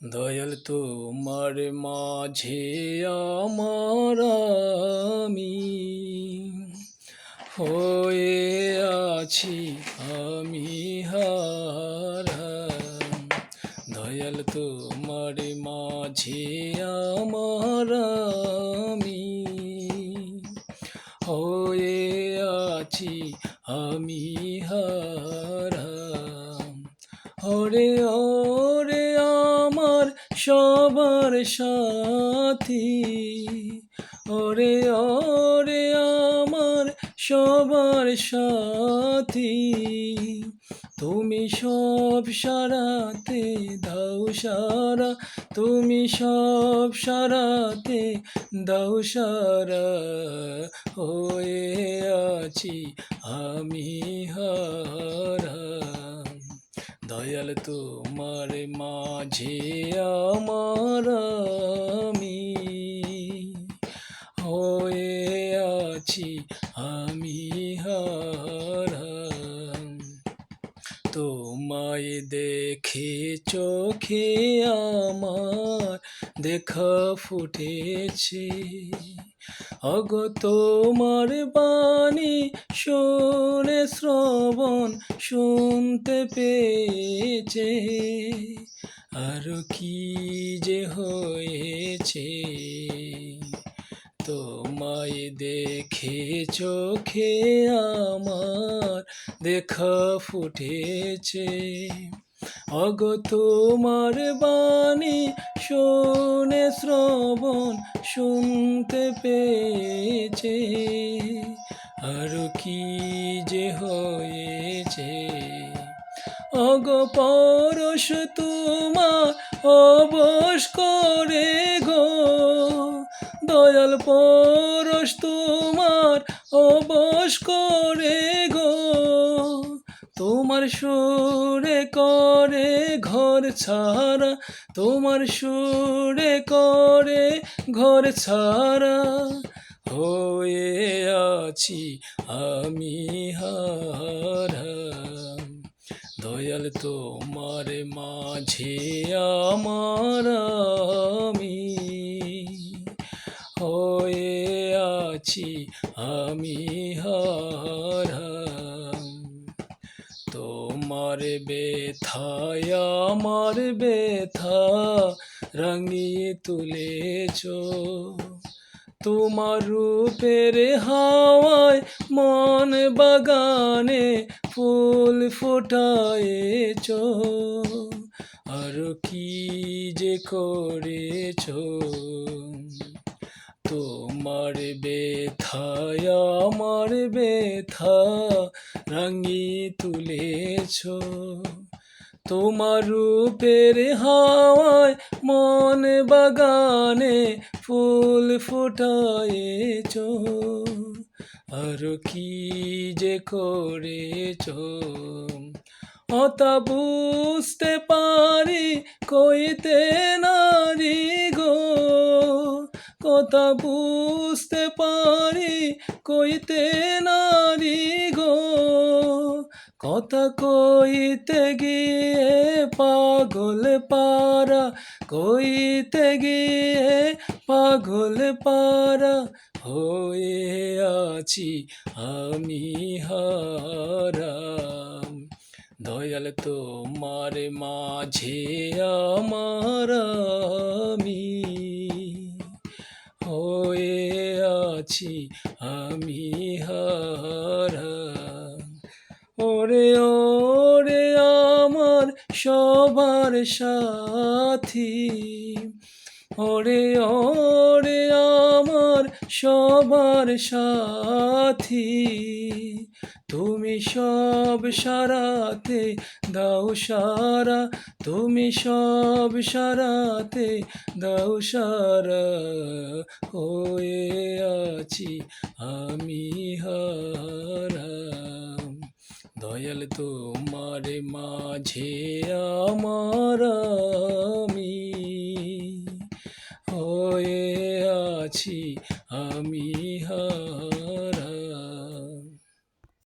দয়াল তোমার মাঝে আমার আমি হয়ে আছি আমি হারাম। দয়াল তোমার মাঝে আমার আমি হয়ে আছি আমি হারাম। ওরে ওরে আমার সবার সাথী, ওরে ওরে আমার সবার সাথী, তুমি সব সারাতে দাও সারা, তুমি সব সারাতে দাও সারা, হয়ে আছি আমি হারাম। দয়াল তোমার মাঝে আমার আমি হয়ে আছি আমি হারাম। তোমায় দেখে চোখে আমার দেখা ফুটেছে, অগো তোমার বাণী শুনে শ্রবণ শুনতে পেয়েছে, আর কি যে হয়েছে। তোমায় দেখে চোখে আমার দেখা ফুটেছে, অগো তোমার বাণী শুনে শ্রবণ শুনতে পেয়েছে, আর কি যে হয়েছে। অগো পরশ তোমার অবশ করে গো, দয়াল পরশ তোমার অবশ করে গো, তোমার সুরে করে ঘর ছাড়া, তোমার সুরে করে ঘর ছাড়া, হয়ে আছি আমি হারাম। দয়াল তোমার মাঝে আমার আমি হয়ে আছি আমি হারাম। তোমার ব্যথায় আমার ব্যথা রাঙিয়ে তুলেছ, তোমার রূপের হাওয়ায় মন বাগানে ফুল ফোটায়েছ, আর কি যে করেছ। তোমার ব্যথায় আমার ব্যথা রাঙিয়ে তুলেছ, তোমার রূপের হাওয়ায় মন বাগানে ফুল ফোটায়েছ, আর কি যে করেছ। অতা বুঝতে পারি কইতে নারী গো, কথা বুঝতে পারি কইতে নারী গো, কথা কইতে গিয়ে পাগল পারা, কইতে গিয়ে পাগল পারা, হয়ে আছি আমি হারাম। দয়াল তোমার মাঝে আমার আমি হয়ে আছি আমি হারাম। ওরে ওরে আমার সবার সাথী, ওরে ওরে আমার সবার সাথী, তুমি সব সারাতে দাও সারা, তুমি সব সারাতে দাও সারা, হয়ে আছি আমি হারাম। দয়াল তোমার মাঝে আমার আমি হয়ে আছি আমি